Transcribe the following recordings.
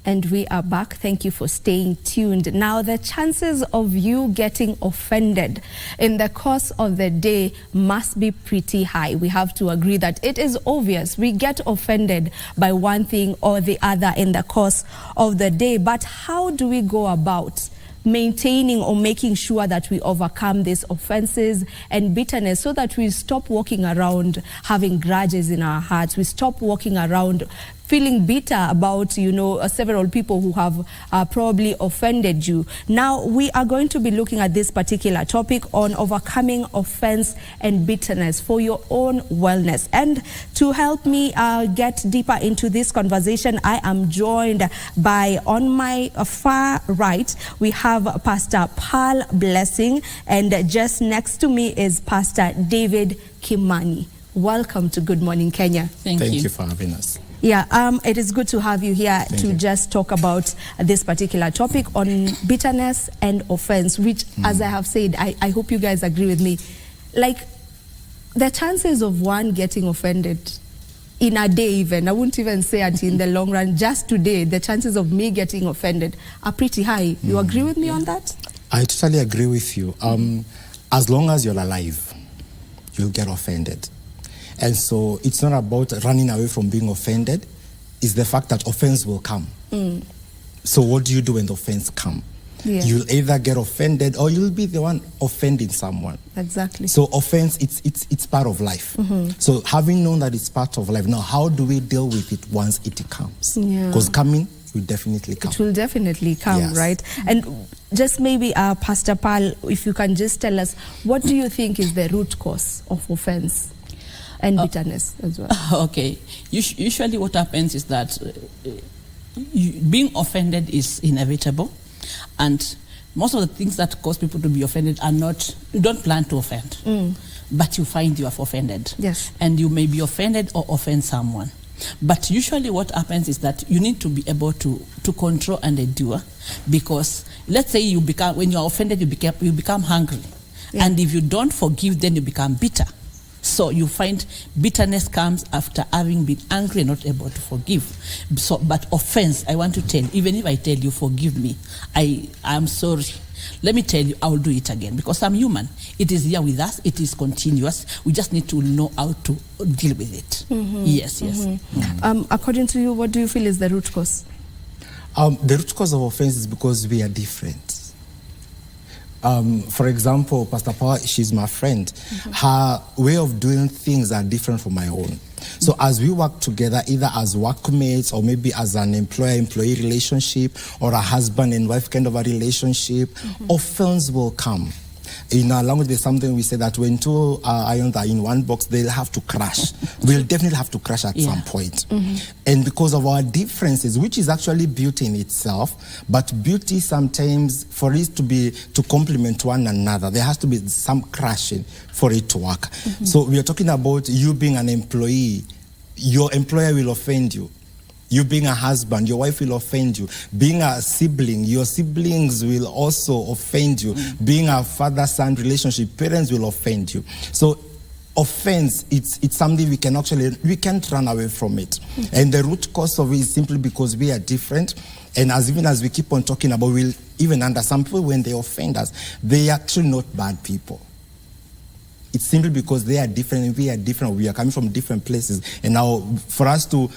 And we are back. Thank you for staying tuned. Now, the chances of you getting offended in the course of the day must be pretty high. We have to agree that it is obvious we get offended by one thing or the other in the course of the day. But how do we go about maintaining or making sure that we overcome these offenses and bitterness so that we stop walking around having grudges in our hearts? We stop walking around feeling bitter about, several people who have probably offended you. Now, we are going to be looking at this particular topic on overcoming offense and bitterness for your own wellness. And to help me get deeper into this conversation, I am joined by, on my far right, we have Pastor Pearl Blessing, and just next to me is Pastor David Kimani. Welcome to Good Morning Kenya. Thank you for having us. Yeah, it is good to have you here just talk about this particular topic on bitterness and offense, which, as I have said, I hope you guys agree with me. Like, the chances of one getting offended in a day even, I wouldn't even say it in the long run, just today, the chances of me getting offended are pretty high. You agree with me on that? I totally agree with you. As long as you're alive, you'll get offended. And so it's not about running away from being offended. It's the fact that offense will come. So what do you do when the offense comes? Yeah. You'll either get offended or you'll be the one offending someone. Exactly. So offense, it's part of life. So having known that it's part of life, now how do we deal with it once it comes? Because coming will definitely come. It will definitely come, yes. right? And just maybe, Pastor Pearl, if you can just tell us, what do you think is the root cause of offense and bitterness as well? Okay. Usually what happens is that being offended is inevitable, and most of the things that cause people to be offended are not, you don't plan to offend, but you find you have offended. Yes. And you may be offended or offend someone. But usually what happens is that you need to be able to control and endure, because let's say when you are offended, you become hungry. Yeah. And if you don't forgive, then you become bitter. So you find bitterness comes after having been angry and not able to forgive. So, but offense, I want to tell you, even if I tell you, forgive me, I'm sorry. Let me tell you, I will do it again, because I'm human. It is here with us. It is continuous. We just need to know how to deal with it. Yes. According to you, what do you feel is the root cause? The root cause of offense is because we are different. For example, Pastor Pearl, she's my friend. Her way of doing things are different from my own. So as we work together, either as workmates or maybe as an employer-employee relationship or a husband and wife kind of a relationship, offense will come. In our language, there's something we say that when two ions are in one box, they'll have to crash. We'll definitely have to crash at some point. And because of our differences, which is actually beauty in itself, but beauty sometimes, for it to complement one another, there has to be some crashing for it to work. So we are talking about you being an employee. Your employer will offend you. You being a husband, your wife will offend you. Being a sibling, your siblings will also offend you. Being a father-son relationship, parents will offend you. So offense, it's something we can't run away from it. And the root cause of it is simply because we are different. And even as we keep on talking about, we'll even understand some people, when they offend us, they are actually not bad people. It's simply because they are different and we are different. We are coming from different places. And now for us to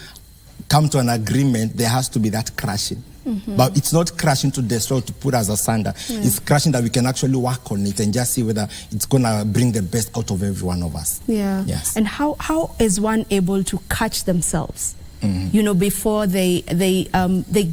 come to an agreement, there has to be that crashing. But it's not crashing to destroy, to put us asunder. It's crashing that we can actually work on it and just see whether it's going to bring the best out of every one of us. Yes. And how is one able to catch themselves, before they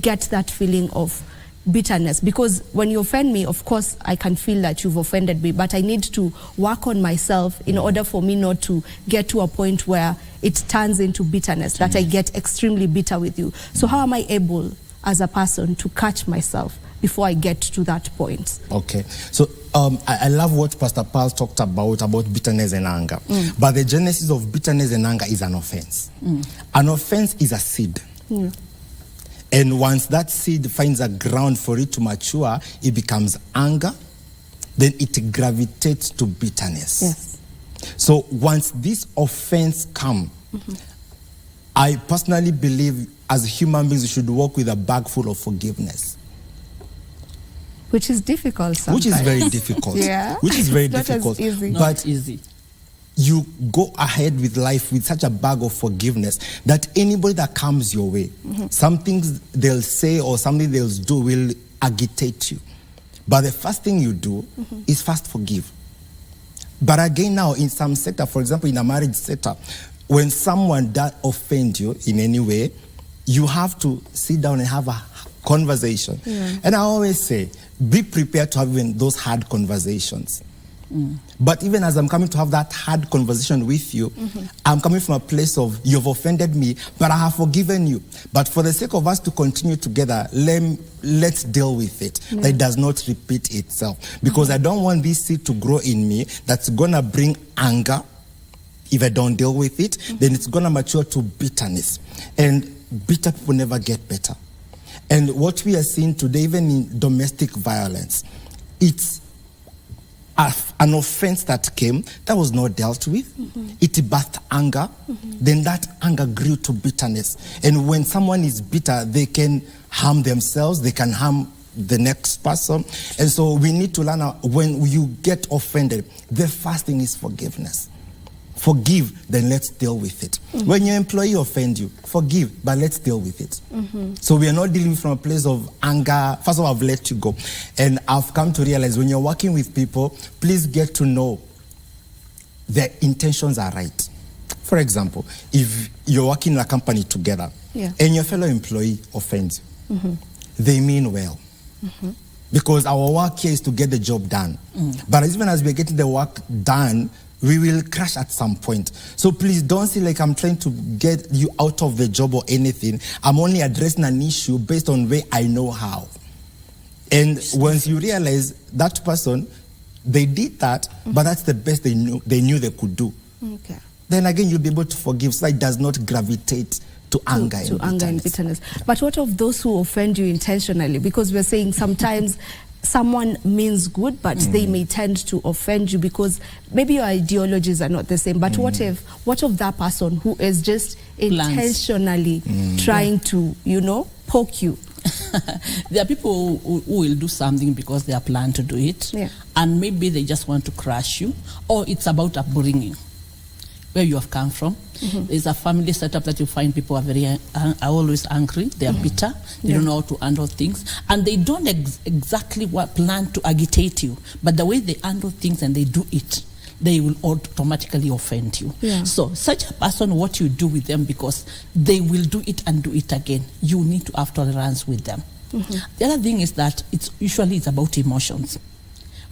get that feeling of bitterness? Because when you offend me, of course, I can feel that you've offended me, but I need to work on myself in order for me not to get to a point where it turns into bitterness, that I get extremely bitter with you. So how am I able, as a person, to catch myself before I get to that point? Okay. So I love what Pastor Pearl talked about bitterness and anger. But the genesis of bitterness and anger is an offense. An offense is a seed. And once that seed finds a ground for it to mature, it becomes anger. Then it gravitates to bitterness. Yes. So once this offense comes, I personally believe as human beings we should walk with a bag full of forgiveness. Which is difficult sometimes. Which is very difficult. Yeah. Which is very Not difficult. as easy. Not easy. You go ahead with life with such a bag of forgiveness that anybody that comes your way, some things they'll say or something they'll do will agitate you. But the first thing you do is first forgive. But again now, in some sector, for example, in a marriage sector, when someone that offends you in any way, you have to sit down and have a conversation. Yeah. And I always say, be prepared to have even those hard conversations. But even as I'm coming to have that hard conversation with you, I'm coming from a place of, you've offended me, but I have forgiven you. But for the sake of us to continue together, let's deal with it. Yeah. That it does not repeat itself. Because I don't want this seed to grow in me that's going to bring anger. If I don't deal with it, then it's going to mature to bitterness. And bitter people never get better. And what we are seeing today, even in domestic violence, it's an offense that came that was not dealt with. It birthed anger. Then that anger grew to bitterness. And when someone is bitter, they can harm themselves, they can harm the next person. And so we need to learn when you get offended, the first thing is forgiveness. Forgive, then let's deal with it. When your employee offends you, forgive, but let's deal with it. So we are not dealing from a place of anger. First of all, I've let you go. And I've come to realize when you're working with people, please get to know their intentions are right. For example, if you're working in a company together and your fellow employee offends you, they mean well. Because our work here is to get the job done. But even as we're getting the work done, we will crash at some point. So please don't see like I'm trying to get you out of the job or anything. I'm only addressing an issue based on where I know how. And once you realize that person, they did that, but that's the best they knew they could do. Okay. Then again, you'll be able to forgive so it does not gravitate to anger and bitterness. But what of those who offend you intentionally? Because we're saying sometimes someone means good, but they may tend to offend you because maybe your ideologies are not the same. But what of that person who is just intentionally trying to, poke you? There are people who will do something because they are planning to do it, and maybe they just want to crush you, or it's about upbringing, where you have come from. There's a family setup that you find people are always angry, they are bitter, they don't know how to handle things, and they don't exactly plan to agitate you, but the way they handle things and they do it, they will automatically offend you. So such a person, what you do with them, because they will do it and do it again, you need to have tolerance with them. The other thing is that it's usually about emotions.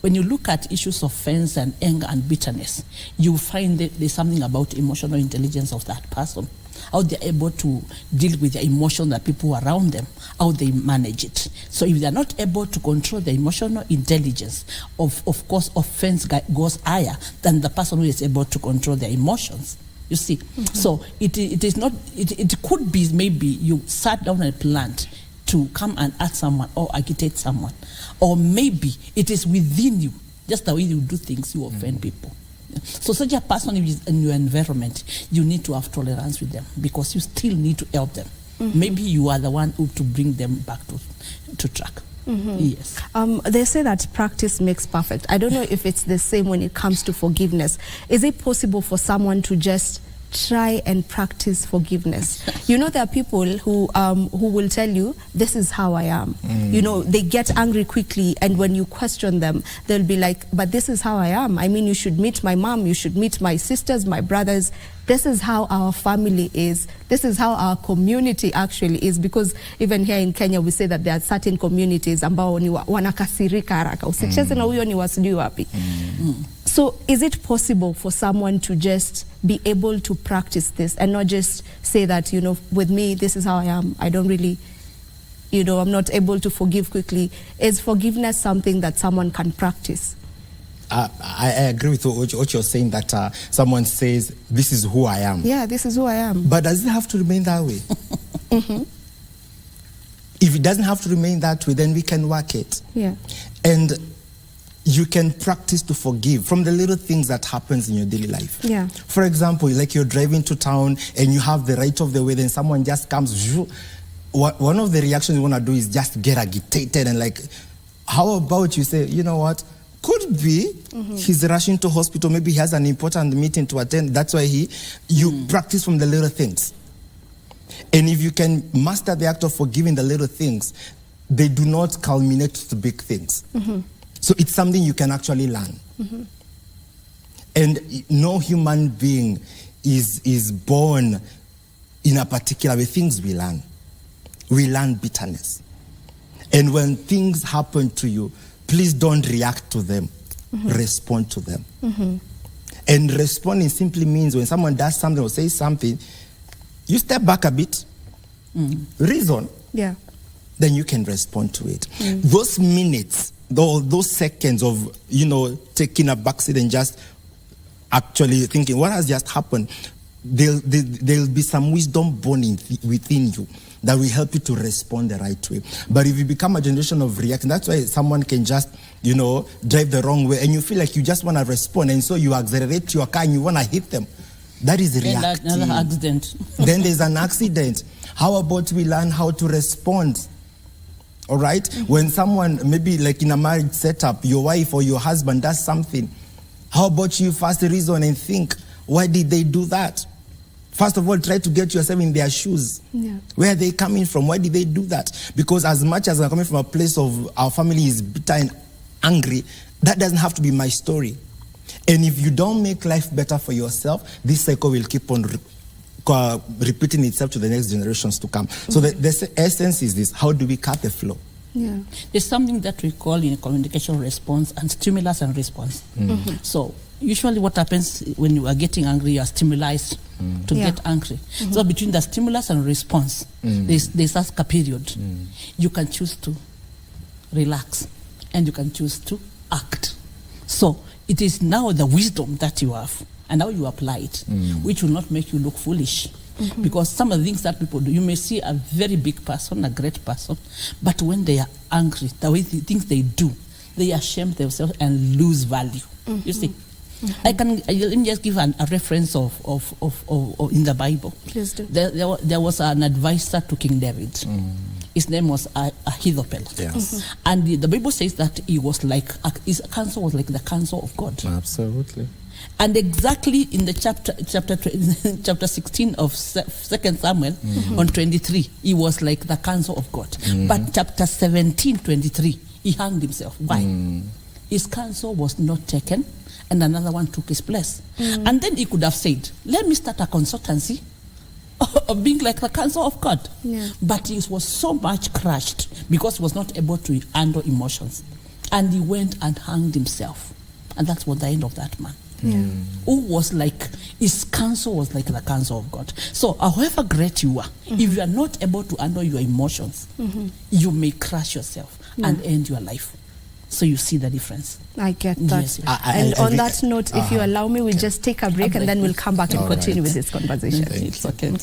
When you look at issues of offense and anger and bitterness, you find that there's something about emotional intelligence of that person, how they're able to deal with the emotion that people around them, how they manage it. So if they're not able to control the emotional intelligence, of course, offense goes higher than the person who is able to control their emotions. You see, so it is not. It could be maybe you sat down and planned to come and hurt someone or agitate someone, or maybe it is within you, just the way you do things, you offend people. So such a person, if is in your environment, you need to have tolerance with them because you still need to help them. Maybe you are the one who to bring them back to track. Yes. They say that practice makes perfect. I don't know if it's the same when it comes to forgiveness. Is it possible for someone to just try and practice forgiveness? There are people who will tell you, this is how I am. They get angry quickly, and when you question them, they'll be like, but this is how I am. I mean, you should meet my mom, you should meet my sisters, my brothers. This is how our family is. This is how our community actually is. Because even here in Kenya, we say that there are certain communities ambao ni wanakasirika haraka. Usicheze na huyo ni wasijui wapi. So is it possible for someone to just be able to practice this and not just say that, with me, this is how I am. I don't really, I'm not able to forgive quickly. Is forgiveness something that someone can practice? I agree with what you're saying, that someone says, this is who I am. Yeah, this is who I am. But does it have to remain that way? If it doesn't have to remain that way, then we can work it. Yeah. And you can practice to forgive from the little things that happens in your daily life. Yeah. For example, like you're driving to town and you have the right of the way, then someone just comes. One of the reactions you want to do is just get agitated and like, how about you say, you know what? Could be he's rushing to hospital. Maybe he has an important meeting to attend. That's why you practice from the little things. And if you can master the act of forgiving the little things, they do not culminate to big things. So it's something you can actually learn. And no human being is born in a particular way. Things we learn. We learn bitterness. And when things happen to you, please don't react to them. Respond to them. And responding simply means when someone does something or says something, you step back a bit, reason, then you can respond to it. Those minutes, those seconds of, taking a backseat and just actually thinking, what has just happened? There'll be some wisdom born within you that will help you to respond the right way. But if you become a generation of reaction, that's why someone can just, drive the wrong way and you feel like you just want to respond, and so you accelerate your car and you want to hit them. That is reacting. Another accident. Then there's an accident. How about we learn how to respond? All right? When someone, maybe like in a marriage setup, your wife or your husband does something, how about you first reason and think, why did they do that? First of all, try to get yourself in their shoes. Where are they coming from? Why did they do that? Because as much as I'm coming from a place of our family is bitter and angry, that doesn't have to be my story. And if you don't make life better for yourself, this cycle will keep on repeating itself to the next generations to come. So the essence is this: how do we cut the flow? There's something that we call in communication response and stimulus and response. So usually what happens when you are getting angry, you are stimulated to get angry. So between the stimulus and response, there's a period. You can choose to relax and you can choose to act. So it is now the wisdom that you have and now you apply it, which will not make you look foolish. Because some of the things that people do, you may see a very big person, a great person, but when they are angry, the way the things they do, they shame themselves and lose value. You see, let me just give a reference of in the Bible. Please do. There was an advisor to King David. His name was Ahithophel. And the Bible says that he was like his counsel was like the counsel of God. Absolutely. And exactly in the chapter 16 of 2 Samuel on 23, he was like the counsel of God. But chapter 17, 23, he hanged himself. Why? His counsel was not taken, and another one took his place. And then he could have said, let me start a consultancy of being like the counsel of God. But he was so much crushed because he was not able to handle emotions. And he went and hanged himself. And that was the end of that man. Who was like, his counsel was like the counsel of God. So however great you are, if you are not able to handle your emotions, you may crush yourself and end your life. So you see the difference. I get that. Yes. And on that note, if you allow me, we'll just take a break and then we'll come back and continue with this conversation. It's okay.